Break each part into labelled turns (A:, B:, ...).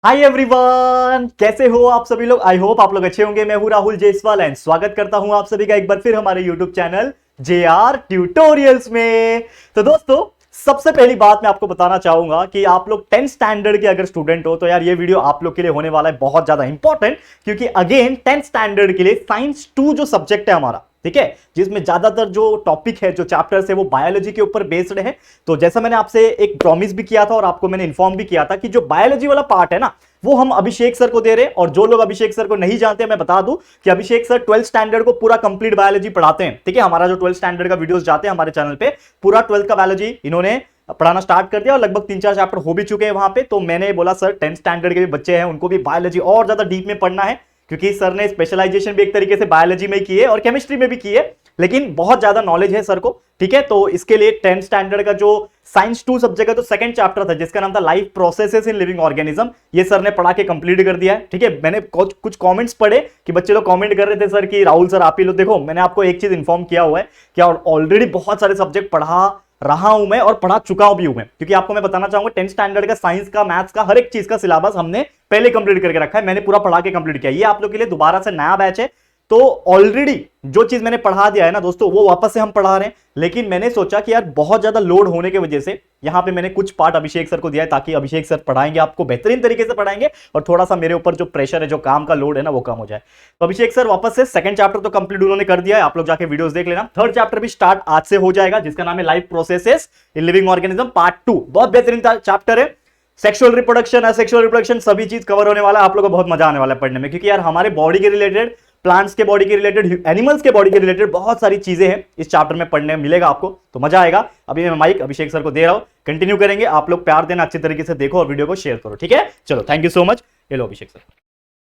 A: Hi everyone, कैसे हो आप सभी लोग। आई होप आप लोग अच्छे होंगे। मैं हूं राहुल जायसवाल एंड स्वागत करता हूं आप सभी का एक बार फिर हमारे यूट्यूब चैनल JR ट्यूटोरियल्स में। तो दोस्तों, सबसे पहली बात मैं आपको बताना चाहूंगा कि आप लोग 10th स्टैंडर्ड के अगर स्टूडेंट हो तो यार ये वीडियो आप लोग के लिए होने वाला है बहुत ज्यादा इंपॉर्टेंट, क्योंकि अगेन 10th स्टैंडर्ड के लिए साइंस 2 जो सब्जेक्ट है हमारा, ठीक है, जिसमें ज्यादातर जो टॉपिक है, जो चैप्टर्स है, वो बायोलॉजी के ऊपर बेस्ड है। तो जैसा मैंने आपसे एक प्रॉमिस भी किया था और आपको मैंने इन्फॉर्म भी किया था कि जो बायोलॉजी वाला पार्ट है ना, वो हम अभिषेक सर को दे रहे हैं। और जो लोग अभिषेक सर को नहीं जानते, मैं बता दूं कि अभिषेक सर 12th स्टैंडर्ड को पूरा कंप्लीट बायोलॉजी पढ़ाते हैं। ठीक है, हमारा जो 12th स्टैंडर्ड का वीडियोस जाते हैं हमारे चैनल पे, पूरा 12th का बायोलॉजी इन्होंने पढ़ाना स्टार्ट कर दिया और लगभग 3-4 चैप्टर हो भी चुके हैं वहां पे। तो मैंने बोला सर 10th स्टैंडर्ड के भी बच्चे हैं, उनको भी बायोलॉजी और ज्यादा डीप में पढ़ना है, क्योंकि सर ने स्पेशलाइजेशन भी एक तरीके से बायोलॉजी में की है और केमिस्ट्री में भी की है, लेकिन बहुत ज्यादा नॉलेज है सर को। ठीक है, तो इसके लिए 10th स्टैंडर्ड का जो साइंस 2 सब्जेक्ट है, तो सेकंड चैप्टर था जिसका नाम था life processes in living organism, ये सर ने पढ़ा के कंप्लीट कर दिया है। ठीक है, मैंने कुछ कमेंट्स पढ़े कि बच्चे लोग कमेंट कर रहे थे सर कि राहुल सर आप ही लोग, देखो मैंने आपको एक चीज इंफॉर्म किया हुआ है कि ऑलरेडी बहुत सारे सब्जेक्ट पढ़ा रहा हूं मैं और पढ़ा चुका भी हूं मैं, क्योंकि आपको मैं बताना चाहूंगा 10th स्टैंडर्ड का साइंस का, मैथ्स का, हर एक चीज का सिलेबस हमने पहले कंप्लीट करके रखा है। मैंने पूरा पढ़ा के कंप्लीट किया। ये आप लोग के लिए दोबारा से नया बैच है, तो ऑलरेडी जो चीज मैंने पढ़ा दिया है ना दोस्तों, वो वापस से हम पढ़ा रहे हैं। लेकिन मैंने सोचा कि यार बहुत ज्यादा लोड होने की वजह से यहां पे मैंने कुछ पार्ट अभिषेक सर को दिया है, ताकि अभिषेक सर पढ़ाएंगे, आपको बेहतरीन तरीके से पढ़ाएंगे और थोड़ा सा मेरे ऊपर जो प्रेशर है, जो काम का लोड है ना, वो कम हो जाए। तो अभिषेक सर वापस से सेकंड चैप्टर तो कंप्लीट उन्होंने कर दिया है, आप लोग जाके वीडियोस देख लेना। थर्ड चैप्टर भी स्टार्ट आज से हो जाएगा, जिसका नाम है life processes in living organism part 2। बहुत बेहतरीन चैप्टर है। सेक्सुअल रिप्रोडक्शन, असेक्सुअल रिप्रोडक्शन, सभी चीज कवर होने वाला है। आप लोगों को बहुत मजा आने वाला है पढ़ने में, क्योंकि यार हमारे बॉडी के रिलेटेड, प्लांट्स के बॉडी के रिलेटेड, एनिमल्स के बॉडी के रिलेटेड बहुत सारी चीजें हैं इस चैप्टर में पढ़ने मिलेगा आपको, तो मजा आएगा। अभी मैं माइक अभिषेक सर को दे रहा हूं, कंटिन्यू करेंगे। आप लोग प्यार देना, अच्छे तरीके से देखो और वीडियो को शेयर करो, ठीक है। चलो, थैंक यू सो मच। ये लो Abhishek sir.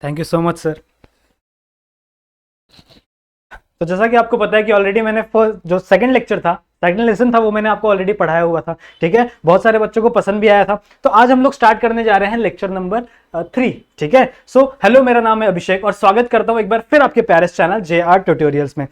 B: Thank you so much sir. तो जैसा कि आपको पता है कि ऑलरेडी मैंने जो सेकंड लेक्चर था, सेकंड लेसन था, वो मैंने आपको ऑलरेडी पढ़ाया हुआ था। ठीक है, बहुत सारे बच्चों को पसंद भी आया था। तो आज हम लोग स्टार्ट करने जा रहे हैं लेक्चर नंबर 3। ठीक है, सो हेलो, मेरा नाम है अभिषेक और स्वागत करता हूं एक बार फिर आपके प्यारे चैनल JR ट्यूटोरियल्स में।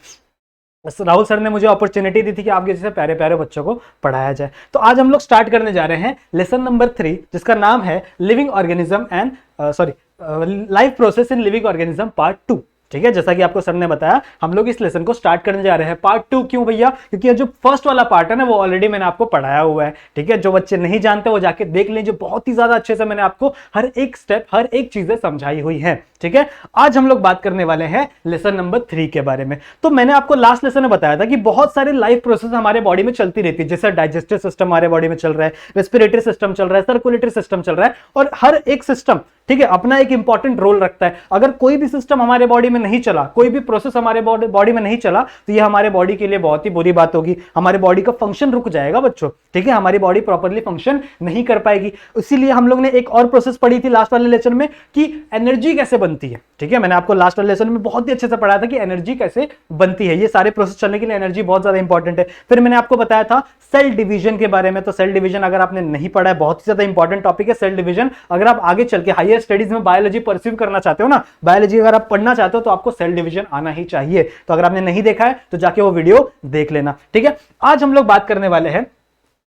B: राहुल सर ने मुझे अपॉर्चुनिटी दी थी कि आपके जैसे प्यारे प्यारे बच्चों को पढ़ाया जाए। तो आज हम लोग स्टार्ट करने जा रहे हैं लेसन नंबर 3, जिसका नाम है living organism and life process in living organism part 2। ठीक है, जैसा कि आपको सर ने बताया, हम लोग इस लेसन को स्टार्ट करने जा रहे हैं पार्ट 2। क्यों भैया? क्योंकि जो फर्स्ट वाला पार्ट है ना, वो ऑलरेडी मैंने आपको पढ़ाया हुआ है। ठीक है, जो बच्चे नहीं जानते वो जाके देख लें, जो बहुत ही ज्यादा अच्छे से मैंने आपको हर एक स्टेप, हर एक चीजें समझाई हुई है। ठीक है, आज हम लोग बात करने वाले हैं लेसन नंबर 3 के बारे में। तो मैंने आपको लास्ट लेसन में बताया था कि बहुत सारे लाइफ प्रोसेस हमारे बॉडी में चलती रहती है, जैसे डाइजेस्टिव सिस्टम हमारे बॉडी में चल रहा है, रेस्पिरेटरी सिस्टम चल रहा है, सर्कुलेटरी सिस्टम चल रहा है, और हर एक सिस्टम, ठीक है, अपना एक इंपॉर्टेंट रोल रखता है। अगर कोई भी सिस्टम हमारे बॉडी में नहीं चला, कोई भी प्रोसेस हमारे बॉडी में नहीं चला, तो ये हमारे बॉडी के लिए बहुत ही बुरी बात होगी। हमारे बॉडी का फंक्शन रुक जाएगा बच्चों। ठीक है, हमारी बॉडी प्रॉपर्ली फंक्शन नहीं कर पाएगी। इसीलिए हम लोग ने एक और प्रोसेस पढ़ी थी लास्ट वाले लेसन में कि एनर्जी कैसे बनती है। ठीक है, मैंने आपको लास्ट वाले लेसन में बहुत ही अच्छे से पढ़ाया था कि एनर्जी कैसे बनती है। ये सारे प्रोसेस चलने के लिए एनर्जी बहुत ज्यादा इंपॉर्टेंट है। फिर मैंने आपको बताया था सेल डिवीजन के बारे में। तो सेल डिवीजन अगर आपने नहीं पढ़ा है, बहुत ही ज्यादा इंपॉर्टेंट टॉपिक है सेल डिवीजन। अगर आप आगे चल के हायर स्टडीज में बायोलॉजी परस्यू करना चाहते हो ना, बायोलॉजी अगर आप पढ़ना चाहते हो, तो आपको सेल डिवीजन आना ही चाहिए। तो अगर आपने नहीं देखा है तो जाके वो वीडियो देख लेना। ठीक है, आज हम लोग बात करने वाले हैं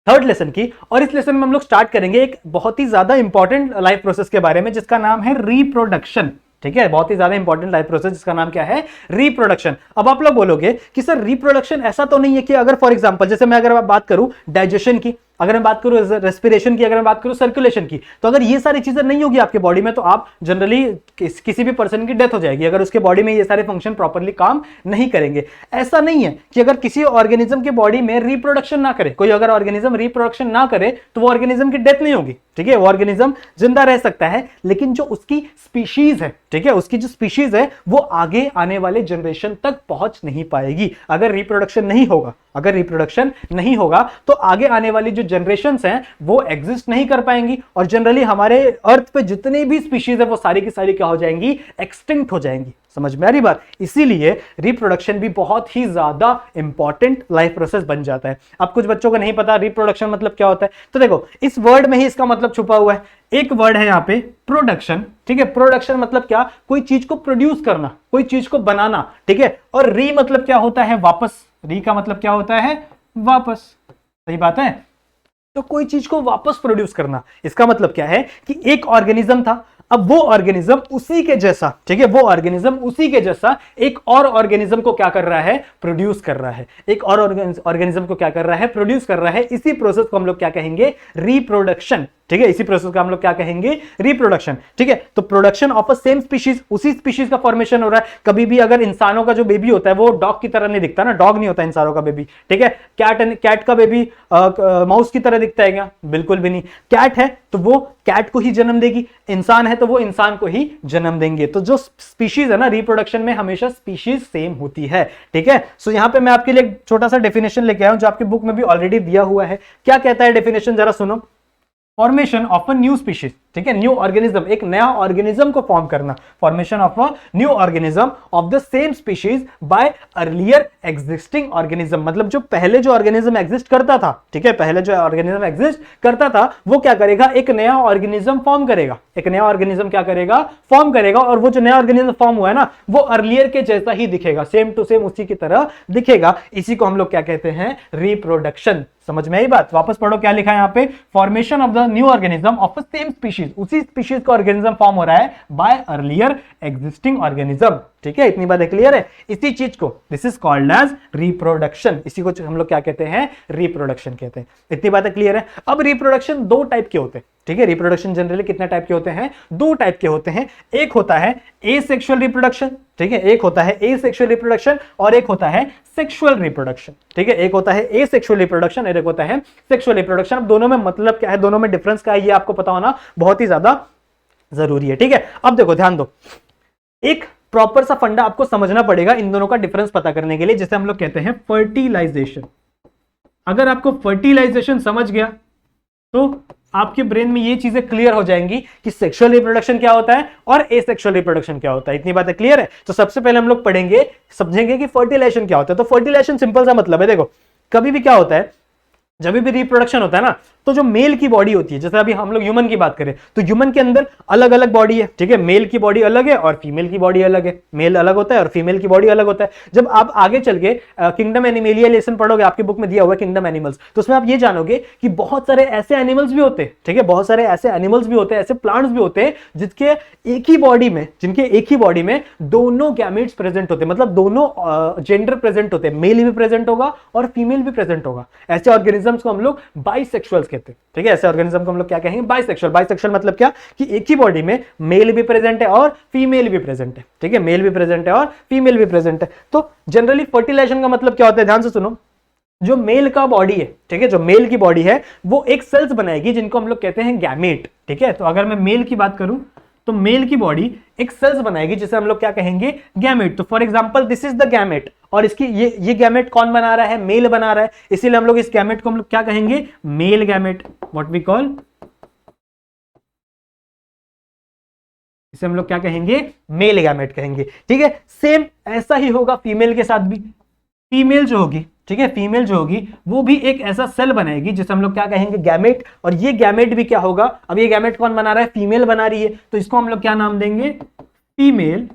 B: थर्ड लेसन की, और इस लेसन में हम लोग स्टार्ट करेंगे एक बहुत ही ज्यादा इंपॉर्टेंट लाइफ प्रोसेस के बारे में, जिसका नाम है रिप्रोडक्शन। ठीक है, बहुत ही ज्यादा इंपॉर्टेंट लाइफ प्रोसेस, जिसका नाम क्या है? रिप्रोडक्शन। अब आप लोग बोलोगे कि सर रिप्रोडक्शन ऐसा तो नहीं है कि अगर फॉर एग्जांपल, जैसे मैं अगर बात करूं डाइजेशन की, अगर मैं बात करूं रेस्पिरेशन की, अगर मैं बात करूं सर्कुलेशन की, तो अगर ये सारी चीजें नहीं होगी आपके बॉडी में, तो आप जनरली किसी भी पर्सन की डेथ हो जाएगी, अगर उसके बॉडी में ये सारे फंक्शन प्रॉपर्ली काम नहीं करेंगे। ऐसा नहीं है कि अगर किसी ऑर्गेनिज्म के बॉडी में रिप्रोडक्शन ना करे, कोई अगर ऑर्गेनिज्म रिप्रोडक्शन ना करे, तो वो ऑर्गेनिज्म की डेथ नहीं होगी। ठीक है, वो ऑर्गेनिज्म जिंदा रह सकता है, लेकिन जो उसकी स्पीशीज है, ठीक है, उसकी जो स्पीशीज है, वो आगे आने वाले जनरेशन तक पहुंच नहीं पाएगी। अगर रिप्रोडक्शन नहीं होगा, अगर रिप्रोडक्शन नहीं होगा, तो आगे आने वाली जो जनरेशंस हैं वो एग्जिस्ट नहीं कर पाएंगी, और जनरली हमारे अर्थ पे जितनी भी स्पीशीज है वो सारी की सारी क्या हो जाएंगी? एक्सटिंक्ट हो जाएंगी। समझ में आ रही बात? इसीलिए रिप्रोडक्शन भी बहुत ही ज्यादा इंपॉर्टेंट लाइफ प्रोसेस बन जाता है। अब कुछ बच्चों को नहीं पता रिप्रोडक्शन मतलब क्या होता है, तो देखो इस वर्ड में ही इसका मतलब छुपा हुआ है। एक वर्ड है यहाँ पे प्रोडक्शन। ठीक है, प्रोडक्शन मतलब क्या? कोई चीज को प्रोड्यूस करना, कोई चीज को बनाना। ठीक है, और री मतलब क्या होता है? वापस। री का मतलब क्या होता है? वापस। सही बात है, तो कोई चीज को वापस प्रोड्यूस करना। इसका मतलब क्या है कि एक ऑर्गेनिज्म था, अब वो ऑर्गेनिज्म उसी के जैसा, ठीक है, वो ऑर्गेनिज्म उसी के जैसा एक और ऑर्गेनिज्म को क्या कर रहा है, प्रोड्यूस कर रहा है, एक और ऑर्गेनिज्म को क्या कर रहा है, प्रोड्यूस कर रहा है। इसी प्रोसेस को हम लोग क्या कहेंगे, रिप्रोडक्शन, ठीक है, इसी प्रोसेस को हम लोग क्या कहेंगे, रिप्रोडक्शन, ठीक है। तो production of a same species, उसी स्पीशीज का फॉर्मेशन हो रहा है। कभी भी अगर इंसानों का जो बेबी होता है वो डॉग की तरह नहीं दिखता ना, डॉग नहीं होता इंसानों का बेबी, ठीक है। कैट का बेबी माउस की तरह दिखता है क्या, बिल्कुल भी नहीं। कैट है तो वो कैट को ही जन्म देगी, इंसान है तो वो इंसान को ही जन्म देंगे। तो जो स्पीशीज है ना, रिप्रोडक्शन में हमेशा स्पीशीज सेम होती है, ठीक है। सो यहां पे मैं आपके लिए एक छोटा सा डेफिनेशन लेके आया हूं जो आपकी बुक में भी ऑलरेडी दिया हुआ है। क्या कहता है डेफिनेशन, जरा सुनो। Formation of a new species, ठीक है, न्यू ऑर्गेनिज्म, एक नया ऑर्गेनिज्म को फॉर्म करना, formation of a new organism of the same species bye earlier existing organism. मतलब जो पहले जो ऑर्गेनिज्म एग्जिस्ट करता था, ठीक है, पहले जो ऑर्गेनिज्म एग्जिस्ट करता था वो क्या करेगा, एक नया ऑर्गेनिज्म फॉर्म करेगा, एक नया ऑर्गेनिज्म क्या करेगा, फॉर्म करेगा। और वो जो नया ऑर्गेनिज्म फॉर्म हुआ है ना, वो अर्लियर के जैसा ही दिखेगा, सेम टू सेम उसी की तरह दिखेगा। इसी को हम लोग क्या कहते हैं, रिप्रोडक्शन। समझ में आई बात, वापस पढ़ो क्या लिखा है यहाँ पे, formation of the new organism of a same species, उसी स्पीशीज का ऑर्गेनिज्म फॉर्म हो रहा है बाय अर्लियर एग्जिस्टिंग ऑर्गेनिज्म, ठीक है। इतनी बातें क्लियर है। इसी चीज को this is called as reproduction, इसी को हम लोग क्या कहते हैं, रिप्रोडक्शन कहते हैं। इतनी बातें क्लियर है। अब रिप्रोडक्शन दो टाइप के होते हैं, ठीक है। रिप्रोडक्शन जनरली कितने टाइप के होते हैं, दो टाइप के होते हैं। एक होता है एसेक्सुअल रिप्रोडक्शन, ठीक है, एक होता है एसेक्सुअल रिप्रोडक्शन और एक होता है सेक्सुअल रिप्रोडक्शन, ठीक है। एक होता है एसेक्सुअल रिप्रोडक्शन और एक होता है सेक्सुअल रिप्रोडक्शन। अब दोनों में मतलब क्या है, दोनों में डिफरेंस क्या है, ये आपको पता होना बहुत ही ज्यादा जरूरी है, ठीक है। अब देखो ध्यान दो, एक प्रॉपर सा फंडा आपको समझना पड़ेगा इन दोनों का डिफरेंस पता करने के लिए, जिसे हम लोग कहते हैं फर्टिलाइजेशन। अगर आपको फर्टिलाइजेशन समझ गया तो आपके ब्रेन में ये चीजें क्लियर हो जाएंगी कि सेक्सुअल रिप्रोडक्शन क्या होता है और एसेक्सुअल रिप्रोडक्शन क्या होता है। इतनी बातें क्लियर है। तो सबसे पहले हम लोग पढ़ेंगे, समझेंगे कि फर्टिलाइजेशन क्या होता है। तो फर्टिलाइजेशन सिंपल सा मतलब है, देखो कभी भी क्या होता है, जब भी रिप्रोडक्शन होता है ना, तो जो मेल की बॉडी होती है, जैसे अभी हम लोग ह्यूमन की बात करें तो ह्यूमन के अंदर अलग अलग बॉडी है, ठीक है। मेल की बॉडी अलग है और फीमेल की बॉडी अलग है, मेल अलग होता है और फीमेल की बॉडी अलग होता है। जब आप आगे चल के किंगडम एनिमेलिया लेसन पढ़ोगे, आपकी बुक में दिया हुआ है किंगडम एनिमल्स, तो उसमें आप ये जानोगे कि बहुत सारे ऐसे एनिमल्स भी होते हैं, ठीक है, बहुत सारे ऐसे एनिमल्स भी होते हैं, ऐसे प्लांट्स भी होते हैं जिनके एक ही बॉडी में दोनों गैमेट्स प्रेजेंट होते हैं, मतलब दोनों जेंडर प्रेजेंट होते हैं, मेल भी प्रेजेंट होगा और फीमेल भी प्रेजेंट होगा। ऐसे ऑर्गेनिजम्स को हम लोग बाइसेक्सुअल्स कहते हैं, ठीक है। ऐसे ऑर्गेनिज्म को हम लोग क्या कहेंगे, बाइसेक्सुअल। बाइसेक्सुअल मतलब क्या, कि एक ही बॉडी में मेल भी प्रेजेंट है और फीमेल भी प्रेजेंट है, ठीक है, मेल भी प्रेजेंट है और फीमेल भी प्रेजेंट है। तो जनरली फर्टिलाइजेशन का मतलब क्या होता है, ध्यान से सुनो। जो मेल का बॉडी है, ठीक है, जो मेल की बॉडी है वो एक सेल्स बनाएगी जिनको हम लोग कहते हैं गैमेट, ठीक है। तो अगर मैं मेल की बात करूं तो मेल की बॉडी एक सेल्स बनाएगी जिसे हम लोग क्या कहेंगे, गैमेट। तो for example this is the gamete, और इसकी ये गैमेट कौन बना रहा है, मेल बना रहा है, इसीलिए हम लोग इस गैमेट को हम लोग क्या कहेंगे, male gamete, what we call, इसे हम लोग क्या कहेंगे, मेल गैमेट कहेंगे, ठीक है। सेम ऐसा ही होगा फीमेल के साथ भी। फीमेल जो होगी, ठीक है, फीमेल जो होगी वो भी एक ऐसा सेल बनाएगी जिसे हम लोग क्या कहेंगे, गैमेट। और ये गैमेट भी क्या होगा, अब ये गैमेट कौन बना रहा है, फीमेल बना रही है, तो इसको हम लोग क्या नाम देंगे, फीमेल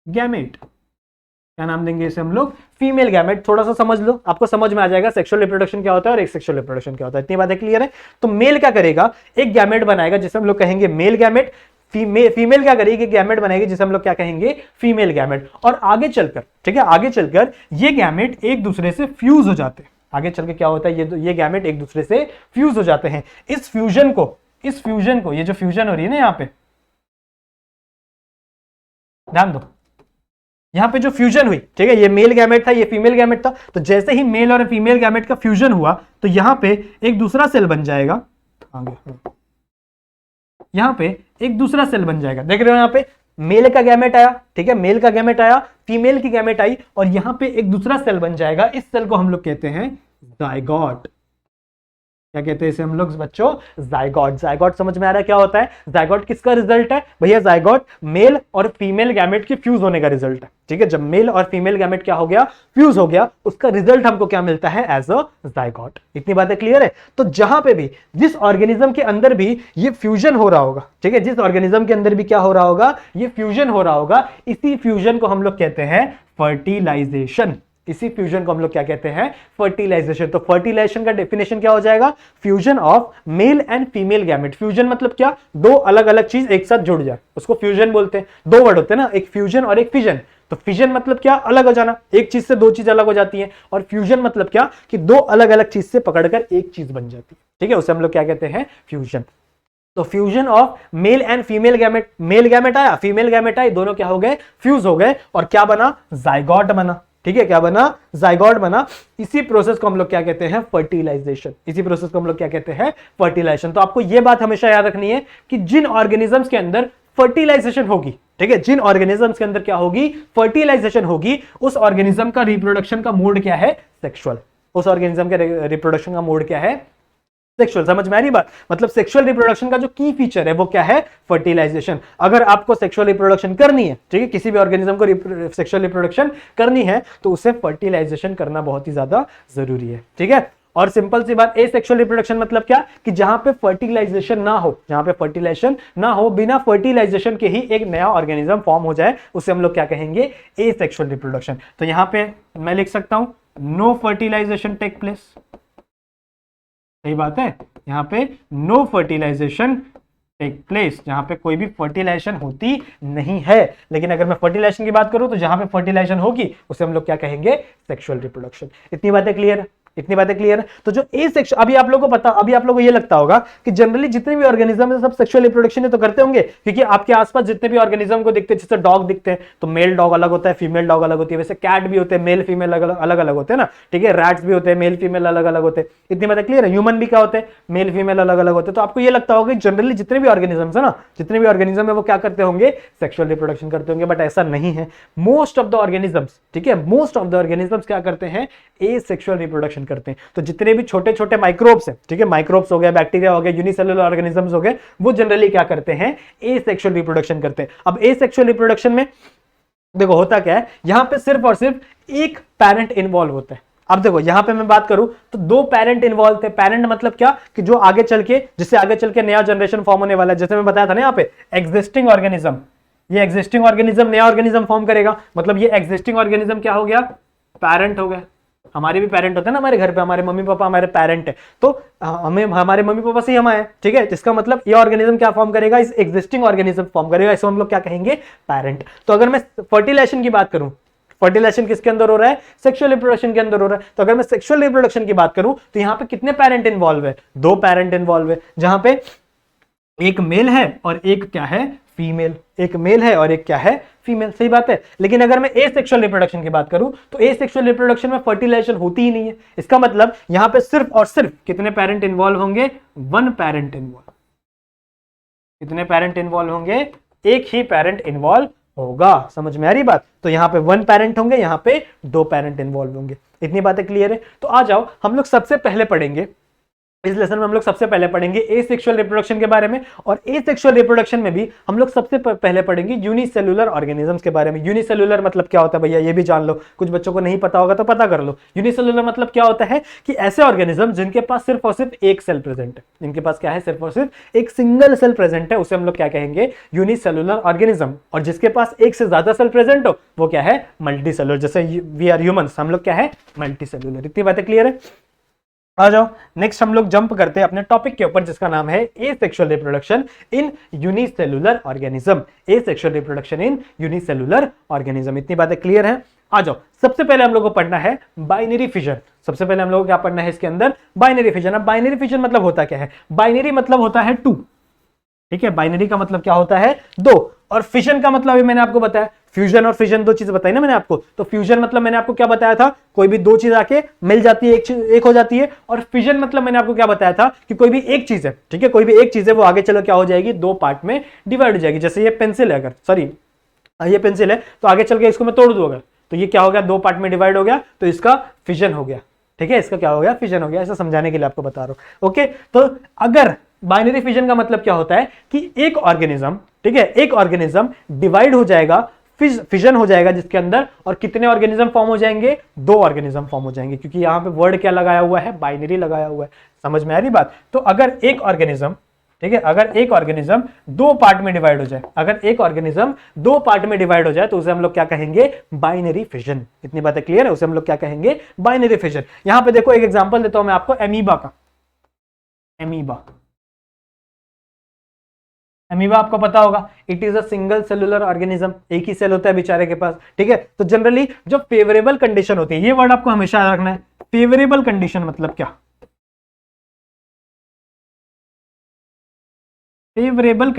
B: गैमेट। क्या नाम देंगे इसे हम लोग, फीमेल गैमेट। थोड़ा सा समझ लो, आपको समझ में आ जाएगा सेक्सुअल रिप्रोडक्शन क्या होता है और एसेक्सुअल रिप्रोडक्शन क्या होता है। इतनी बातें क्लियर है। तो मेल क्या करेगा, एक गैमेट बनाएगा जिसे हम लोग कहेंगे मेल गैमेट। फीमेल क्या करेगी, गैमेट बनाएगी जिसे हम लोग क्या कहेंगे, फीमेल गैमेट। और आगे चलकर, ठीक है, आगे चलकर ये गैमेट एक दूसरे से फ्यूज हो जाते हैं। आगे चल के क्या होता है, ये गैमेट एक दूसरे से फ्यूज हो जाते हैं। इस फ्यूजन को ये जो फ्यूजन हो रही है ना, यहां पे ध्यान दो, यहां पे जो फ्यूजन हुई, ठीक है, ये मेल गैमेट था, ये फीमेल गैमेट था। तो जैसे ही मेल और फीमेल गैमेट का फ्यूजन हुआ तो यहां पे एक दूसरा सेल बन जाएगा, यहां पे एक दूसरा सेल बन जाएगा। देख रहे हो, यहां पे मेल का गैमेट आया, ठीक है, मेल का गैमेट आया, फीमेल की गैमेट आई, और यहां पे एक दूसरा सेल बन जाएगा। इस सेल को हम लोग कहते हैं जाइगोट। क्या कहते हैं इसे हम लोग बच्चों, जाइगोट। जाइगोट समझ में आ रहा है क्या होता है, जाइगोट किसका रिजल्ट है भैया, जाइगोट मेल और फीमेल गैमेट के फ्यूज होने का रिजल्ट है, ठीक है। जब मेल और फीमेल गैमेट क्या हो गया, फ्यूज हो गया, उसका रिजल्ट हमको क्या मिलता है, एज अ जाइगोट। इतनी बातें क्लियर है। तो जहां पे भी, जिस ऑर्गेनिज्म के अंदर भी ये फ्यूजन हो रहा होगा, ठीक है, जिस ऑर्गेनिज्म के अंदर भी क्या हो रहा होगा, ये फ्यूजन हो रहा होगा, इसी फ्यूजन को हम लोग कहते हैं फर्टिलाइजेशन। इसी फ्यूजन को हम लोग क्या कहते हैं, फर्टिलाइजेशन। तो फर्टिलाइजेशन का डेफिनेशन क्या हो जाएगा, fusion of male and female gamete. Fusion मतलब क्या, दो अलग अलग चीज एक साथ जुड़ जाए, उसको फ्यूजन बोलते हैं। दो वर्ड होते हैं ना, एक फ्यूजन और एक फिजन। तो फिजन मतलब क्या, अलग हो जाना, एक चीज से दो चीज अलग हो जाती है। और फ्यूजन मतलब क्या, कि दो अलग अलग चीज से पकड़कर एक चीज बन जाती है, ठीक है, उसे हम लोग क्या कहते हैं, फ्यूजन। तो fusion of male and female gamete, male gamete आया, फीमेल गैमेट आई, दोनों क्या हो गए, फ्यूज हो गए, और क्या बना, जाइगोट बना, ठीक है, क्या बना, जाइगोट बना। इसी प्रोसेस को हम लोग क्या कहते हैं, फर्टिलाइजेशन। इसी प्रोसेस को हम लोग क्या कहते हैं, फर्टिलाइजेशन। तो आपको यह बात हमेशा याद रखनी है कि जिन ऑर्गेनिजम्स के अंदर फर्टिलाइजेशन होगी, ठीक है, जिन ऑर्गेनिजम्स के अंदर क्या होगी, फर्टिलाइजेशन होगी, उस ऑर्गेनिज्म का रिप्रोडक्शन का मोड क्या है, सेक्सुअल। उस ऑर्गेनिज्म के रिप्रोडक्शन का मोड क्या है, सेक्सुअल। समझ में आ रही बात, मतलब सेक्सुअल रिप्रोडक्शन का जो की फीचर है वो क्या है, फर्टिलाइजेशन। अगर आपको सेक्सुअल रिप्रोडक्शन करनी है, ठीक है, किसी भी ऑर्गेनिज्म को सेक्सुअल रिप्रोडक्शन करनी है, तो उसे फर्टिलाइजेशन करना बहुत ही ज्यादा जरूरी है, ठीक है। और सिंपल सी बात, एसेक्सुअल रिप्रोडक्शन मतलब क्या, कि जहां पे फर्टिलाइजेशन ना हो, जहां पे फर्टिलाइजेशन ना हो, बिना फर्टिलाइजेशन के ही एक नया ऑर्गेनिज्म फॉर्म हो जाए, उसे हम लोग क्या कहेंगे, एसेक्सुअल रिप्रोडक्शन। तो यहां पे मैं लिख सकता हूं, नो फर्टिलाइजेशन टेक प्लेस, सही बात है, यहाँ पे नो फर्टिलाइजेशन टेक प्लेस, जहां पे कोई भी फर्टिलाइजेशन होती नहीं है। लेकिन अगर मैं फर्टिलाइजेशन की बात करूं, तो जहां पे फर्टिलाइजेशन होगी उसे हम लोग क्या कहेंगे, सेक्सुअल रिप्रोडक्शन। इतनी बातें क्लियर है, इतनी बातें क्लियर है। तो जो ए सेक्शन, अभी आप लोगों को पता, अभी आप लोगों को ये लगता होगा कि जनरली जितने भी ऑर्गेनिज्म है सब सेक्सुअल रिप्रोडक्शन तो करते होंगे, क्योंकि आपके आसपास जितने भी ऑर्गेनिज्म को दिखते हैं, जैसे डॉग दिखते हैं तो मेल डॉग अलग होता है, फीमेल डॉग अलग होती है, वैसे कैट भी होते हैं, मेल फीमेल अलग अलग होते हैं ना, ठीक है, रैट्स भी होते हैं, मेल फीमेल अलग अलग होते हैं। इतनी बातें क्लियर है। ह्यूमन भी क्या होते हैं, मेल फीमेल अलग अलग होते हैं। तो आपको ये लगता होगा कि जनरली जितने भी ऑर्गेनिज्म है ना, जितने भी ऑर्गेनिज्म है वो क्या करते होंगे, सेक्सुअल रिप्रोडक्शन करते होंगे, बट ऐसा नहीं है। मोस्ट ऑफ द ऑर्गेनिजम्स, ठीक है, मोस्ट ऑफ द ऑर्गेनिजम्स क्या करते हैं, एसेक्सुअल रिप्रोडक्शन करते हैं। तो जितने भी छोटे छोटे माइक्रोब्स हैं, ठीक है, माइक्रोब्स हो गए, बैक्टीरिया हो गए, यूनिसेलुलर ऑर्गेनिजम्स हो गए, वो जनरली क्या करते हैं, एसेक्सुअल रिप्रोडक्शन करते हैं। अब एसेक्सुअल रिप्रोडक्शन में देखो होता क्या है, यहां पे सिर्फ और सिर्फ एक पेरेंट इन्वॉल्व होता है। अब देखो यहां पे मैं बात करूं तो दो पेरेंट इन्वॉल्व थे। पेरेंट मतलब क्या, कि जो आगे चल के, जिससे आगे चल के नया जनरेशन फॉर्म होने वाला है। जैसे मैं बताया था ना यहाँ पे, एग्जिस्टिंग ऑर्गेनिज्म, ये एग्जिस्टिंग ऑर्गेनिज्म नया ऑर्गेनिज्म फॉर्म करेगा, मतलब ये एग्जिस्टिंग ऑर्गेनिज्म क्या हो गया, पेरेंट हो गया। हमारे भी पेरेंट होते हैं ना, हमारे घर पे हमारे मम्मी पापा हमारे पेरेंट है, तो हमें हमारे मम्मी पापा से ही हम आए, ठीक है। इसका मतलब ये ऑर्गेनिज्म क्या फॉर्म करेगा, इस एग्जिस्टिंग ऑर्गेनिज्म फॉर्म करेगा, इसको हम लोग क्या कहेंगे, पेरेंट। तो अगर मैं फर्टिलाइजेशन की बात करूं, फर्टिलाइजेशन किसके अंदर हो रहा है, सेक्सुअल रिप्रोडक्शन के अंदर हो रहा है। तो अगर मैं सेक्सुअल रिप्रोडक्शन की बात करूं, तो यहां पे कितने पेरेंट इन्वॉल्व है, दो पेरेंट इन्वॉल्व है, जहां पे एक मेल है और एक क्या है, फीमेल। एक मेल है और एक क्या है, फीमेल, सही बात है। लेकिन अगर मैं एसेक्सुअल रिप्रोडक्शन की बात करूं, तो एसेक्सुअल रिप्रोडक्शन में फर्टिलाइजेशन होती ही नहीं है। इसका मतलब यहां पे सिर्फ और सिर्फ कितने पेरेंट इन्वॉल्व होंगे, वन पेरेंट इन्वॉल्व। कितने पेरेंट इन्वॉल्व होंगे, एक ही पेरेंट इन्वॉल्व होगा। समझ में आ रही बात, तो यहां पे वन पेरेंट होंगे, यहां पे दो पेरेंट इन्वॉल्व होंगे। इतनी बातें क्लियर है। तो आ जाओ, हम लोग सबसे पहले पढ़ेंगे, इस लेसन में हम लोग सबसे पहले पढ़ेंगे एसेक्सुअल रिप्रोडक्शन के बारे में। और एसेक्सुअल रिप्रोडक्शन में भी हम लोग सबसे पहले पढ़ेंगे यूनिसेलुलर ऑर्गेनिजम्स के बारे में। यूनिसेलुलर मतलब क्या होता है भैया, ये भी जान लो, कुछ बच्चों को नहीं पता होगा तो पता कर लो। यूनिसेलुलर मतलब क्या होता है, कि ऐसे ऑर्गेनिज्म जिनके पास सिर्फ और सिर्फ एक सेल प्रेजेंट है, जिनके पास क्या है, सिर्फ और सिर्फ एक सिंगल सेल प्रेजेंट है, उसे हम लोग क्या कहेंगे, यूनिसेलुलर ऑर्गेनिज्म। और जिसके पास एक से ज्यादा सेल प्रेजेंट हो, वो क्या है, मल्टीसेलुलर। जैसे वी आर ह्यूमंस, हम लोग क्या है, मल्टीसेलुलर। इतनी बातें क्लियर है। आ जाओ, नेक्स्ट हम लोग जंप करते हैं अपने टॉपिक के ऊपर, जिसका नाम है asexual reproduction in unicellular organism. Asexual reproduction in unicellular organism. इतनी बातें क्लियर हैं। आ जाओ, सबसे पहले हम लोग को पढ़ना है बाइनरी फिजन। सबसे पहले हम लोग को क्या पढ़ना है इसके अंदर, बाइनरी फिजन। अब बाइनरी फिजन मतलब होता क्या है, बाइनरी मतलब होता है टू, ठीक है। बाइनरी का मतलब क्या होता है, दो। और फिजन का मतलब मैंने आपको बताया, फ्यूजन और फिजन दो चीजें बताई ना मैंने आपको। तो फ्यूजन मतलब मैंने आपको क्या बताया था, कोई भी दो चीज आके मिल जाती है, एक हो जाती है। और फिजन मतलब मैंने आपको क्या बताया था, कि कोई भी एक चीज है, ठीक है, कोई भी एक चीज है, वो आगे चलो क्या हो जाएगी, दो पार्ट में डिवाइड हो जाएगी। जैसे ये पेंसिल है, अगर सॉरी ये पेंसिल है, तो आगे चल के इसको मैं तोड़ दूंगा, तो ये क्या हो गया, दो पार्ट में डिवाइड हो गया, तो इसका फिजन हो गया, ठीक है। इसका क्या हो गया, फिजन हो गया। ऐसा समझाने के लिए आपको बता रहा हूं, ओके। तो अगर बाइनरी फिजन का मतलब क्या होता है, कि एक ऑर्गेनिज्म, ठीक है, एक ऑर्गेनिज्म डिवाइड हो जाएगा, फिजन हो जाएगा जिसके अंदर, और कितने ऑर्गेनिज्म फॉर्म हो जाएंगे, दो ऑर्गेनिज्म फॉर्म हो जाएंगे। क्योंकि यहां पे वर्ड क्या लगाया हुआ है, बाइनरी लगाया हुआ है। समझ में आ रही बात। तो अगर एक ऑर्गेनिज्म ठीक है, अगर एक ऑर्गेनिज्म दो पार्ट में डिवाइड हो जाए, अगर एक ऑर्गेनिज्म दो पार्ट में डिवाइड हो जाए तो उसे हम लोग क्या कहेंगे, बाइनरी फिजन। इतनी बातें क्लियर है, उसे हम लोग क्या कहेंगे, बाइनरी फिजन। यहां पे देखो एक एग्जांपल देता हूं मैं आपको एमीबा का। एमीबा आपको पता होगा, it is a single cellular organism, एक ही सेल होता है बेचारे के पास, ठीक है। तो जनरली जो फेवरेबल कंडीशन होती है, ये वर्ड आपको हमेशा याद रखना है, फेवरेबल कंडीशन मतलब क्या, फेवरेबल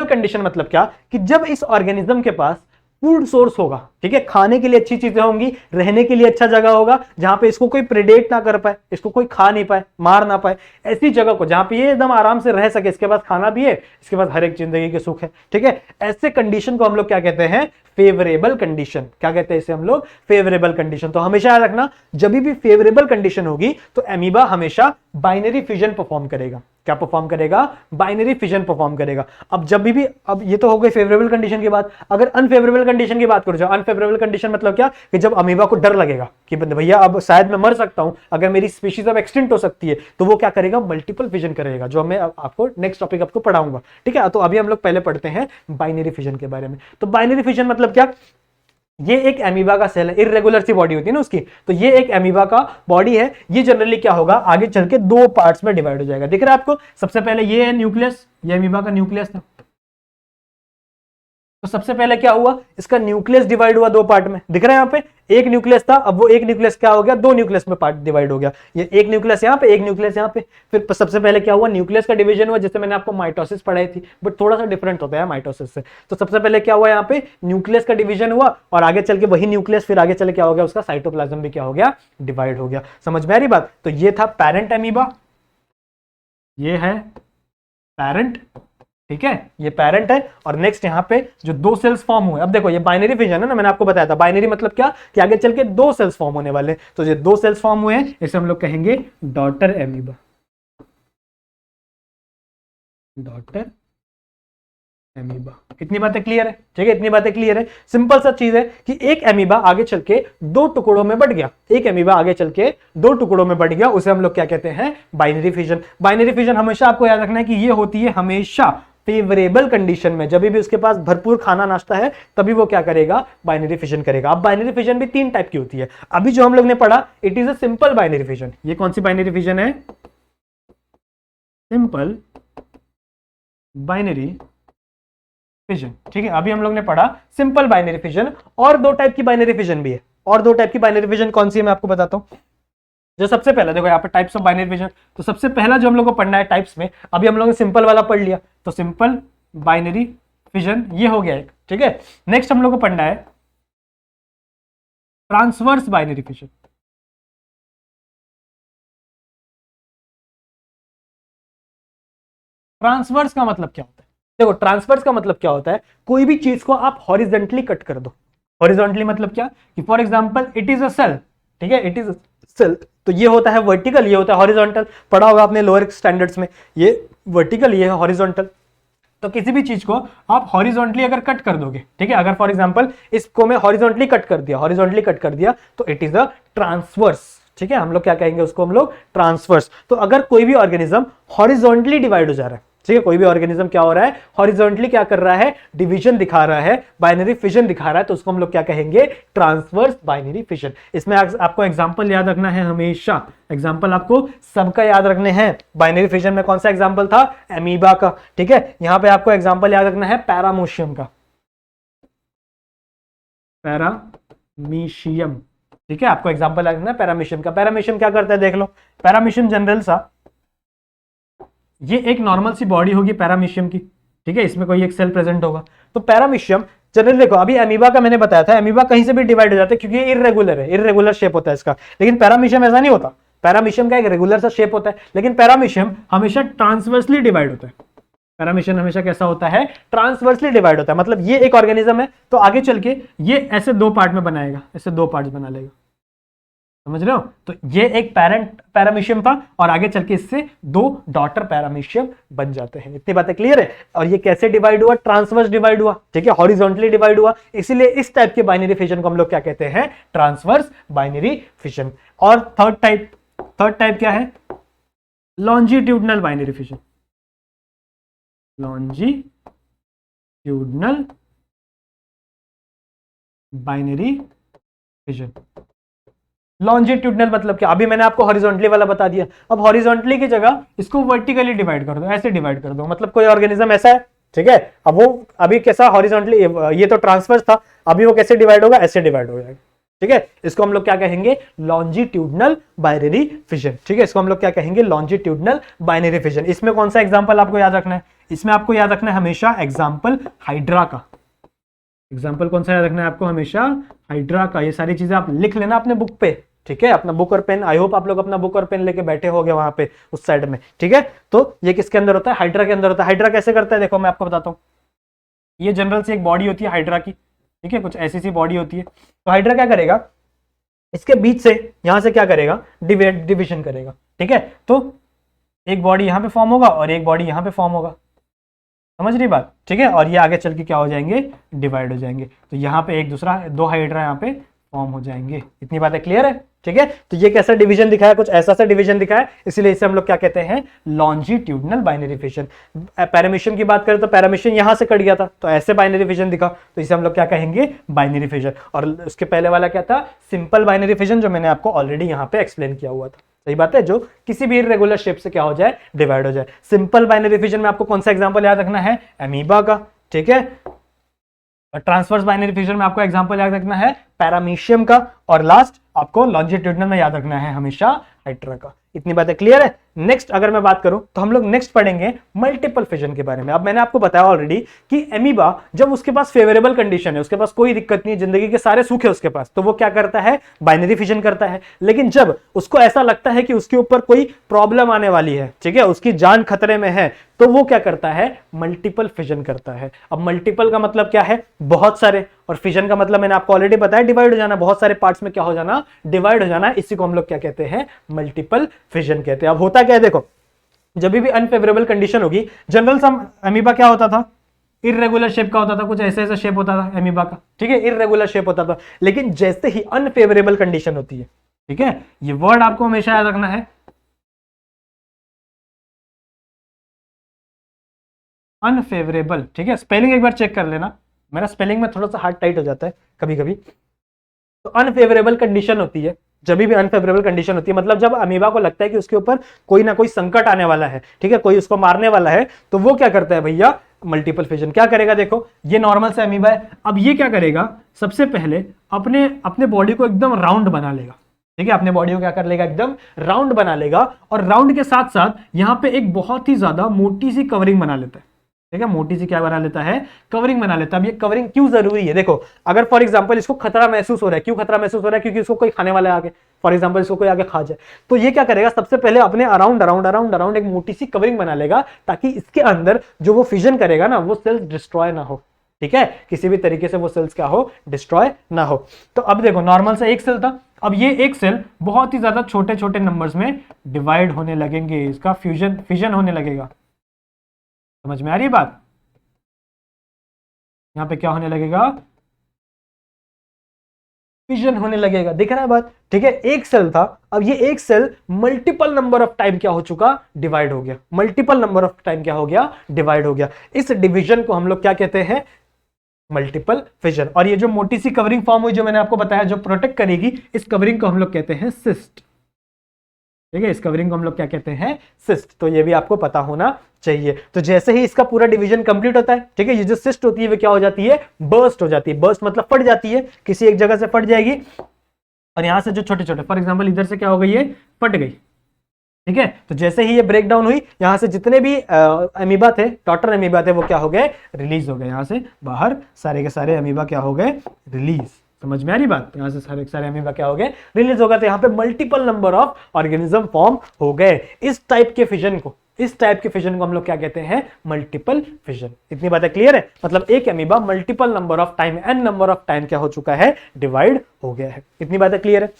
B: कंडीशन मतलब क्या, कि जब इस ऑर्गेनिज्म के पास फूड सोर्स होगा, ठीक है, खाने के लिए अच्छी चीजें होंगी, रहने के लिए अच्छा जगह होगा, जहां पे इसको कोई प्रेडेट ना कर पाए, इसको कोई खा नहीं पाए, मार ना पाए, ऐसी जगह को जहां पे ये एकदम आराम से रह सके, इसके पास खाना भी है, इसके पास हर एक जिंदगी के सुख है, ठीक है। ऐसे कंडीशन को हम लोग क्या कहते हैं, फेवरेबल कंडीशन। क्या कहते हैं इसे हम लोग, फेवरेबल कंडीशन। तो हमेशा याद रखना, जब भी फेवरेबल कंडीशन होगी तो एमीबा हमेशा बाइनरी फिजन परफॉर्म करेगा। क्या परफॉर्म करेगा, बाइनरी फिजन परफॉर्म करेगा। अब जब भी, अब ये तो हो गई फेवरेबल कंडीशन की बात, अगर अनफेवरेबल कंडीशन की बात करो, जो अनफेवरेबल कंडीशन मतलब क्या, कि जब अमीबा को डर लगेगा कि भैया अब शायद मैं मर सकता हूं, अगर मेरी स्पीशीज अब एक्सटिंक्ट हो सकती है, तो वो क्या करेगा, मल्टीपल फिजन करेगा, जो मैं आपको नेक्स्ट टॉपिक आपको पढ़ाऊंगा, ठीक है। तो अभी हम लोग पहले पढ़ते हैं बाइनरी फिजन के बारे में। तो बाइनरी फिजन मतलब क्या, ये एक एमीबा का सेल है, इर्रेगुलर सी बॉडी होती है ना उसकी, तो ये एक एमीबा का बॉडी है। ये जनरली क्या होगा, आगे चल के दो पार्ट्स में डिवाइड हो जाएगा। दिख रहा है आपको, सबसे पहले ये है न्यूक्लियस, ये एमीबा का न्यूक्लियस था। तो सबसे पहले क्या हुआ, इसका न्यूक्लियस डिवाइड हुआ दो पार्ट में, दिख रहा है यहाँ पे, एक न्यूक्लियस था, अब वो एक न्यूक्लियस क्या हो गया, दो न्यूक्लियस में पार्ट डिवाइड हो गया। ये एक न्यूक्लियस यहाँ पे, एक न्यूक्लियस यहाँ पे। फिर सबसे पहले क्या हुआ, न्यूक्लियस का डिवीजन हुआ, जैसे मैंने आपको माइटोसिस पढ़ाई थी, बट थोड़ा सा डिफरेंट होता है माइटोसिस से। तो सबसे पहले क्या हुआ, यहाँ पे न्यूक्लियस का डिवीजन हुआ, और आगे चल के वही न्यूक्लियस फिर आगे चल के क्या हो गया, उसका साइटोप्लाज्म भी क्या हो गया, डिवाइड हो गया। समझ में आ रही बात। तो ये था पेरेंट एमीबा, ये है पेरेंट, ठीक है, ये पेरेंट है। और नेक्स्ट यहाँ पे जो दो सेल्स फॉर्म हुए, अब देखो ये बाइनरी फिजन है ना, मैंने आपको बताया था बाइनरी मतलब क्या, कि आगे चल के दो सेल्स फॉर्म होने वाले। तो ये दो सेल्स फॉर्म हुए हैं, इसे हम लोग कहेंगे डॉटर एमीबा, डॉटर एमीबा। इतनी बातें क्लियर है, ठीक है, इतनी बातें क्लियर है। सिंपल सा चीज है कि एक एमीबा आगे चल के दो टुकड़ों में बढ़ गया, एक एमीबा आगे चल के दो टुकड़ों में बढ़ गया, उसे हम लोग क्या कहते हैं, बाइनरी फिजन। बाइनरी फिजन हमेशा आपको याद रखना है कि ये होती है हमेशा फेवरेबल कंडीशन में, जब भी उसके पास भरपूर खाना नाश्ता है तभी वो क्या करेगा, बाइनरी फिजन करेगा। अब बाइनरी फिजन भी तीन टाइप की होती है, अभी जो हम लोग ने पढ़ा it is a simple binary fission. ये कौन सी बाइनरी फिजन है, सिंपल बाइनरी फिजन, ठीक है। अभी हम लोग ने पढ़ा सिंपल बाइनरी फिजन, और दो टाइप की बाइनरी फिजन भी है, और दो टाइप की बाइनरी फिजन कौन सी है मैं आपको बताता हूं। जो सबसे पहला देखो यहाँ पे टाइप्स ऑफ बाइनरी फिजन, तो सबसे पहला जो हम लोग को पढ़ना है टाइप्स में, अभी हम लोग ने सिंपल वाला पढ़ लिया, तो सिंपल बाइनरी फिजन ये हो गया एक, ठीक है। नेक्स्ट हम लोग को पढ़ना है ट्रांसवर्स बाइनरी फिजन। ट्रांसवर्स का मतलब क्या होता है, देखो ट्रांसवर्स का मतलब क्या होता है, कोई भी चीज को आप हॉरिजेंटली कट कर दो। हॉरिजॉन्टली मतलब क्या, कि for example it is a cell, ठीक है, इट इज अ सेल, तो ये होता है वर्टिकल, ये होता है हॉरिजॉन्टल। पढ़ा होगा आपने लोअर स्टैंडर्ड्स में, ये वर्टिकल, ये है हॉरिजॉन्टल। तो किसी भी चीज को आप हॉरिजॉन्टली अगर कट कर दोगे, ठीक है, अगर फॉर एग्जांपल इसको मैं हॉरिजॉन्टली कट कर दिया, हॉरिजॉन्टली कट कर दिया, तो इट इज अ ट्रांसवर्स, ठीक है। हम लोग क्या कहेंगे उसको, हम लोग ट्रांसवर्स। तो अगर कोई भी ऑर्गेनिज्म हॉरिजॉन्टली डिवाइड हो जा रहा है, ठीक है, कोई भी ऑर्गेनिज्म क्या हो रहा है, हॉरिजॉन्टली क्या कर रहा है, डिवीजन दिखा रहा है, बाइनरी फिजन दिखा रहा है, तो उसको हम लोग क्या कहेंगे, ट्रांसवर्स बाइनरी फिजन। इसमें आपको एग्जांपल याद रखना है, हमेशा एग्जांपल आपको सबका याद रखने हैं। बाइनरी फिजन में कौन सा एग्जांपल था, एमीबा का, ठीक है। यहां पे आपको एग्जांपल याद रखना है पैरामीशियम का, पैरामीशियम, ठीक है, आपको एग्जांपल याद रखना है पैरामीशियम का। पैरामीशियम क्या करता है देख लो, पैरामीशियम जनरल सा, ये एक नॉर्मल सी बॉडी होगी पैरामीशियम की, ठीक है, इसमें कोई एक सेल प्रेजेंट होगा। तो पैरामीशियम जनरली देखो, अभी एमीबा का मैंने बताया था, एमीबा कहीं से भी डिवाइड हो जाता है क्योंकि ये इर्रेगुलर है, इर्रेगुलर शेप होता है इसका, लेकिन पैरामीशियम ऐसा नहीं होता। पैरामीशियम का एक रेगुलर सा शेप होता है, लेकिन पैरामीशियम हमेशा ट्रांसवर्सली डिवाइड होता है। पैरामीशियम हमेशा कैसा होता है, ट्रांसवर्सली डिवाइड होता है। मतलब ये एक ऑर्गेनिज्म है, तो आगे चल के ये ऐसे दो पार्ट में बनाएगा, ऐसे दो पार्ट्स बना लेगा, समझ रहे हो। तो ये एक पेरेंट पैरामीशियम था, और आगे चल के इससे दो डॉटर पैरामीशियम बन जाते हैं। इतनी बातें क्लियर है। और ये कैसे डिवाइड हुआ, ट्रांसवर्स डिवाइड हुआ, ठीक है, हॉरिजॉन्टली डिवाइड हुआ। इसीलिए इस टाइप के बाइनरी फिजन को हम लोग क्या कहते हैं, ट्रांसवर्स बाइनरी फिजन। और थर्ड टाइप क्या है, longitudinal binary fission. Longitudinal binary fission. Longitudinal मतलब क्या, अभी मैंने आपको हॉरिजॉन्टली वाला बता दिया, अब हॉरिजॉन्टली की जगह इसको वर्टिकली डिवाइड कर दो, ऐसे डिवाइड कर दो, मतलब कोई ऑर्गेनिज्म ऐसा है, ठीक है, अब वो अभी कैसा हॉरिजॉन्टली, ये तो ट्रांसवर्स था, अभी वो कैसे डिवाइड होगा, ऐसे डिवाइड हो जाएगा, ठीक है, इसको हम लोग क्या कहेंगे, लॉन्जिट्यूडनल बाइनरी फिजन, ठीक है, इसको हम लोग क्या कहेंगे, लॉन्जिट्यूडनल बाइनरी फिजन। इसमें कौन सा एग्जांपल आपको याद रखना है, इसमें आपको याद रखना है हमेशा एग्जांपल हाइड्रा का, एग्जांपल कौन सा याद रखना है आपको, हमेशा हाइड्रा का। ये सारी चीजें आप लिख लेना अपने बुक पे, ठीक है, अपना बुक और पेन, आई होप आप लोग अपना बुक और पेन लेके बैठे होंगे वहां पे उस साइड में, ठीक है। तो ये किसके अंदर होता है, हाइड्रा के अंदर होता है। हाइड्रा कैसे करता है, देखो मैं आपको बताता हूँ, ये जनरल से एक बॉडी होती है हाइड्रा की, ठीक है, कुछ ऐसी सी बॉडी होती है। तो हाइड्रा क्या करेगा, इसके बीच से यहां से क्या करेगा, डिविजन करेगा, ठीक है। तो एक बॉडी यहां पे फॉर्म होगा और एक बॉडी यहां पे फॉर्म होगा, समझ रही बात, ठीक है, और ये आगे चल के क्या हो जाएंगे, डिवाइड हो जाएंगे। तो यहाँ पे एक दूसरा, दो हाइड्रा यहाँ पे फॉर्म हो जाएंगे। इतनी बातें क्लियर है, ठीक है। तो ये कैसा डिवीजन दिखाया, कुछ ऐसा सा डिवीजन दिखाया, इसलिए इसे हम लोग क्या कहते हैं, लॉन्जिट्यूडनल बाइनरी फिजन। पैरामीशियम की बात करें तो पैरामीशियम यहां से कट गया था, तो ऐसे बाइनरी फिजन दिखा, तो इसे हम लोग क्या कहेंगे, बाइनरी फिजन। और उसके पहले वाला क्या था, सिंपल बाइनरी फिजन, जो मैंने आपको ऑलरेडी यहाँ पे एक्सप्लेन किया हुआ था। सही बात है, जो किसी भी इर्रेगुलर शेप से क्या हो जाए, डिवाइड हो जाए। सिंपल बाइनरी फिजन में आपको कौन सा एग्जांपल याद रखना है, अमीबा का, ठीक है। और ट्रांसवर्स बाइनरी फिजन में आपको एग्जांपल याद रखना है पैरामीशियम का, और लास्ट आपको लॉन्जिट्यूडनल में याद रखना है हमेशा हाइड्रा का। इतनी बातें क्लियर है। नेक्स्ट अगर मैं बात करूं तो हम लोग नेक्स्ट पढ़ेंगे मल्टीपल फिजन के बारे में। अब मैंने आपको बताया ऑलरेडी कि एमीबा जब उसके पास फेवरेबल कंडीशन है, उसके पास कोई दिक्कत नहीं है, जिंदगी के सारे सुख है उसके पास, तो वो क्या करता है, बाइनरी फिजन करता है। लेकिन जब उसको ऐसा लगता है कि उसके ऊपर कोई प्रॉब्लम आने वाली है, ठीक है, उसकी जान खतरे में है, तो वो क्या करता है, मल्टीपल फिजन करता है। अब मल्टीपल का मतलब क्या है, बहुत सारे, और फिजन का मतलब मैंने आपको ऑलरेडी बताया, डिवाइड हो जाना, बहुत सारे पार्ट्स में क्या हो जाना, डिवाइड हो जाना। इसी को हम लोग क्या कहते हैं, मल्टीपल फिजन कहते हैं। अब होता क्या है, देखो, जब भी अनफेवरेबल कंडीशन होगी, जनरल सम अमीबा क्या होता था, इररेगुलर शेप का होता था, कुछ ऐसे ऐसा शेप होता था अमीबा का, ठीक है, इररेगुलर शेप होता था। लेकिन जैसे ही अनफेवरेबल कंडीशन होती है, ठीक है, ये वर्ड आपको हमेशा याद रखना है, अनफेवरेबल, ठीक है। स्पेलिंग एक बार चेक कर लेना, मेरा स्पेलिंग में थोड़ा सा हार्ड टाइट हो जाता है कभी कभी। तो अनफेवरेबल कंडीशन होती है, जब भी अनफेवरेबल कंडीशन होती है, मतलब जब अमीबा को लगता है कि उसके ऊपर कोई ना कोई संकट आने वाला है, ठीक है, कोई उसको मारने वाला है, तो वो क्या करता है भैया, मल्टीपल फिजन। क्या करेगा, देखो ये नॉर्मल से अमीबा है, अब ये क्या करेगा, सबसे पहले अपने अपने बॉडी को एकदम राउंड बना लेगा, ठीक है, अपने बॉडी को क्या कर लेगा, एकदम राउंड बना लेगा, और राउंड के साथ साथ यहां पे एक बहुत ही ज्यादा मोटी सी कवरिंग बना लेता है, ठीक है, मोटी सी क्या बना लेता है, कवरिंग बना लेता है। अब ये कवरिंग क्यों जरूरी है, देखो, अगर फॉर एग्जांपल इसको खतरा महसूस हो रहा है, क्यों खतरा महसूस हो रहा है, क्योंकि इसको कोई खाने वाला है आगे, फॉर एग्जांपल इसको कोई आगे खा जाए, तो ये क्या करेगा, सबसे पहले अपने अराउंड अराउंड अराउंड अराउंड एक मोटी सी कवरिंग बना लेगा, ताकि इसके अंदर जो वो फिजन करेगा ना, वो सेल्स डिस्ट्रॉय ना हो, ठीक है, किसी भी तरीके से वो सेल्स क्या हो, डिस्ट्रॉय ना हो। तो अब देखो, नॉर्मल से एक सेल था, अब ये एक सेल बहुत ही ज्यादा छोटे छोटे नंबर्स में डिवाइड होने लगेंगे, इसका फिजन होने लगेगा। समझ में आ रही है बात, यहां पे क्या होने लगेगा, फिजन होने लगेगा, दिख रहा है बात, ठीक है। एक सेल था, अब ये एक cell multiple number of time क्या हो चुका, डिवाइड हो गया, मल्टीपल नंबर ऑफ टाइम क्या हो गया, डिवाइड हो गया। इस डिवीजन को हम लोग क्या कहते हैं, मल्टीपल फिजन। और ये जो मोटी सी कवरिंग फॉर्म हुई, जो मैंने आपको बताया, जो प्रोटेक्ट करेगी, इस कवरिंग को हम लोग कहते हैं सिस्ट, ठीक है, इस कवरिंग को हम लोग क्या कहते हैं, सिस्ट। तो ये भी आपको पता होना चाहिए। तो जैसे ही इसका पूरा डिवीजन कंप्लीट होता है, ठीक है, ये जो सिस्ट होती है वो क्या हो जाती है, बर्स्ट हो जाती है। बर्स्ट मतलब फट जाती है, किसी एक जगह से फट जाएगी, और यहां से जो छोटे छोटे, फॉर एग्जांपल इधर से क्या हो गई, ये फट गई, ठीक है। तो जैसे ही ये ब्रेक डाउन हुई, यहां से जितने भी अमीबा थे, डॉटर अमीबा थे, वो क्या हो गए, रिलीज हो गए, यहां से बाहर सारे के सारे अमीबा क्या हो गए, रिलीज। समझ में आ रही बात, यहां से सारे सारे अमीबा क्या हो गए, रिलीज हो गए। तो यहां पे multiple number of organism form हो गए। इस टाइप के फिजन को हम लोग क्या कहते हैं, मल्टीपल फिजन। इतनी बातें क्लियर है, मतलब एक amoeba multiple number of time, n number of time क्या हो चुका है, डिवाइड हो गया है। इतनी बातें क्लियर है।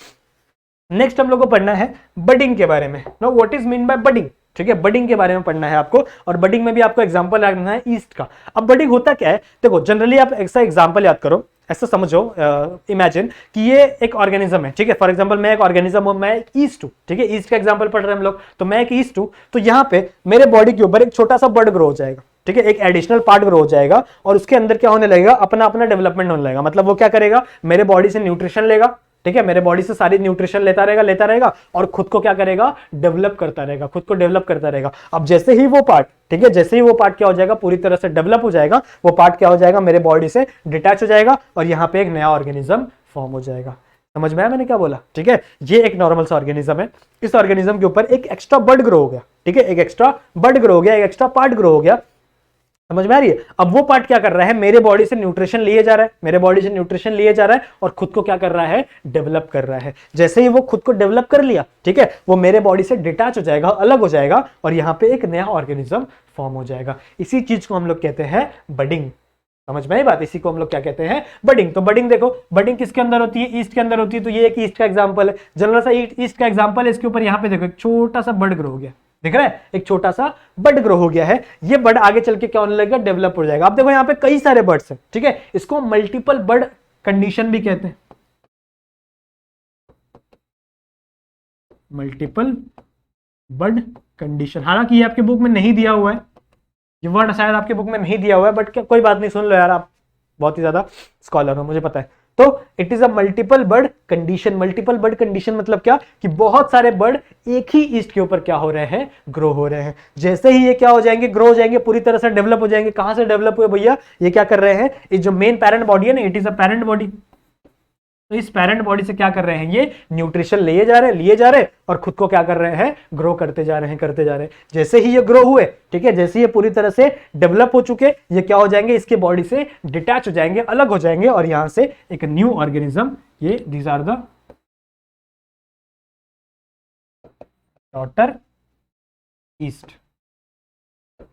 B: नेक्स्ट हम लोग को पढ़ना है बडिंग के बारे में। No, what is mean by budding, ठीक है, बडिंग के बारे में पढ़ना है आपको। और बडिंग में भी आपको एग्जांपल याद रखना है ईस्ट का। अब बडिंग होता क्या है, देखो जनरली आप ऐसा एग्जांपल याद करो, ऐसा समझो, इमेजिन कि ये एक ऑर्गेनिज्म है, ठीक है, फॉर एग्जांपल मैं एक ऑर्गेनिज्म हूं, मैं एक ईस्ट हूं, ठीक है, ईस्ट का एग्जांपल पढ़ रहे हैं हम लोग, तो मैं एक ईस्ट हूं, तो यहां पे मेरे बॉडी के ऊपर एक छोटा सा बर्ड ग्रो हो जाएगा, ठीक है, एक एडिशनल पार्ट ग्रो हो जाएगा और उसके अंदर क्या होने लगेगा, अपना अपना डेवलपमेंट होने लगेगा। मतलब वो क्या करेगा, मेरे बॉडी से न्यूट्रिशन लेगा, ठीक है, मेरे बॉडी से सारी न्यूट्रिशन लेता रहेगा और खुद को क्या करेगा, डेवलप करता रहेगा, खुद को डेवलप करता रहेगा। अब जैसे ही वो पार्ट, ठीक है, जैसे ही वो पार्ट क्या हो जाएगा, पूरी तरह से डेवलप हो जाएगा, वो पार्ट क्या हो जाएगा, मेरे बॉडी से डिटैच हो जाएगा और यहाँ पे एक नया ऑर्गेनिज्म फॉर्म हो जाएगा। समझ में आया मैंने क्या बोला? ठीक है, ये एक नॉर्मल सा ऑर्गेनिज्म है, इस ऑर्गेनिज्म के ऊपर एक एक्स्ट्रा बड ग्रो हो गया, ठीक है, एक एक्स्ट्रा बड ग्रो हो गया, एक एक्स्ट्रा पार्ट ग्रो हो गया। समझ में आ रही है? अब वो पार्ट क्या कर रहा है, मेरे बॉडी से न्यूट्रिशन लिए जा रहा है, मेरे बॉडी से न्यूट्रिशन लिए जा रहा है और खुद को क्या कर रहा है, डेवलप कर रहा है। जैसे ही वो खुद को डेवलप कर लिया, ठीक है, वो मेरे बॉडी से डिटैच हो जाएगा, अलग हो जाएगा और यहाँ पे एक नया ऑर्गेनिज्म फॉर्म हो जाएगा। इसी चीज को हम लोग कहते हैं बडिंग। समझ में आई बात? इसी को हम लोग क्या कहते हैं, बडिंग। तो बडिंग देखो, बडिंग किसके अंदर होती है, ईस्ट के अंदर होती है। तो ये एक ईस्ट का एग्जांपल है, जनरल सा ईस्ट का एग्जांपल है। इसके ऊपर यहाँ पे देखो एक छोटा सा बड ग्रो हो गया, दिख रहा है, एक छोटा सा बड ग्रो हो गया है। ये बड आगे चल के क्या होने लगेगा, डेवलप हो जाएगा। आप देखो यहाँ पे कई सारे बर्ड्स हैं, ठीक है, इसको मल्टीपल बड कंडीशन भी कहते हैं, मल्टीपल बड कंडीशन। हालांकि ये आपके बुक में नहीं दिया हुआ है, ये वर्ड शायद आपके बुक में नहीं दिया हुआ है, बट कोई बात नहीं, सुन लो यार, आप बहुत ही ज्यादा स्कॉलर हो, मुझे पता है। तो it is a multiple bird condition. Multiple bird condition मतलब क्या, कि बहुत सारे बर्ड एक ही ईस्ट के ऊपर क्या हो रहे हैं, ग्रो हो रहे हैं। जैसे ही ये क्या हो जाएंगे, ग्रो हो जाएंगे, पूरी तरह से डेवलप हो जाएंगे। कहां से डेवलप हुए भैया, ये क्या कर रहे हैं, ये जो मेन पेरेंट बॉडी है ना, it is a parent body. तो इस पेरेंट बॉडी से क्या कर रहे हैं, ये न्यूट्रिशन लिए जा रहे और खुद को क्या कर रहे हैं, ग्रो करते जा रहे हैं। जैसे ही ये ग्रो हुए, ठीक है, जैसे ये पूरी तरह से डेवलप हो चुके, ये क्या हो जाएंगे, इसके बॉडी से डिटैच हो जाएंगे, अलग हो जाएंगे और यहां से एक न्यू ऑर्गेनिज्म, ये these are the daughter yeast,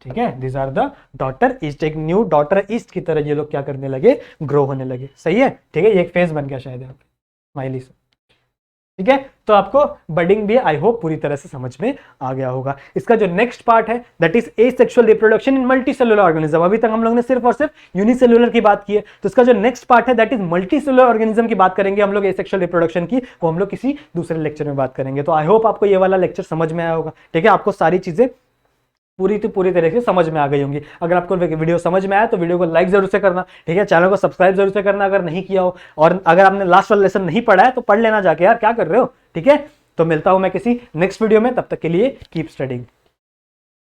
B: ठीक है, this are the daughter yeast. एक न्यू डॉटर ईस्ट की तरह ये लोग क्या करने लगे, ग्रो होने लगे। सही है, ठीक है, ये एक फेज बन गया शायद यहाँ पे स्माइली से, ठीक है। तो आपको बडिंग भी आई होप पूरी तरह से समझ में आ गया होगा। इसका जो नेक्स्ट पार्ट है that is asexual reproduction in multicellular organism. अभी तक हम लोग ने सिर्फ और सिर्फ यूनिसेलुलर की बात की है, तो इसका जो नेक्स्ट पार्ट है दैट इज मल्टीसेलुलर ऑर्गेनिज्म की बात करेंगे हम लोग, एसेक्सुअल रिप्रोडक्शन की, वो हम लोग किसी दूसरे लेक्चर में बात करेंगे। तो आई होप आपको ये वाला लेक्चर समझ में आया होगा, ठीक है, आपको सारी चीजें पूरी तरह से समझ में आ गई होंगी। अगर आपको वीडियो समझ में आया तो वीडियो को लाइक जरूर से करना, ठीक है, चैनल को सब्सक्राइब जरूर से करना अगर नहीं किया हो, और अगर आपने लास्ट वाला लेसन नहीं पढ़ा है तो पढ़ लेना जाके यार, क्या कर रहे हो, ठीक है। तो मिलता हूं मैं किसी नेक्स्ट वीडियो में, तब तक के लिए कीप स्टडीइंग।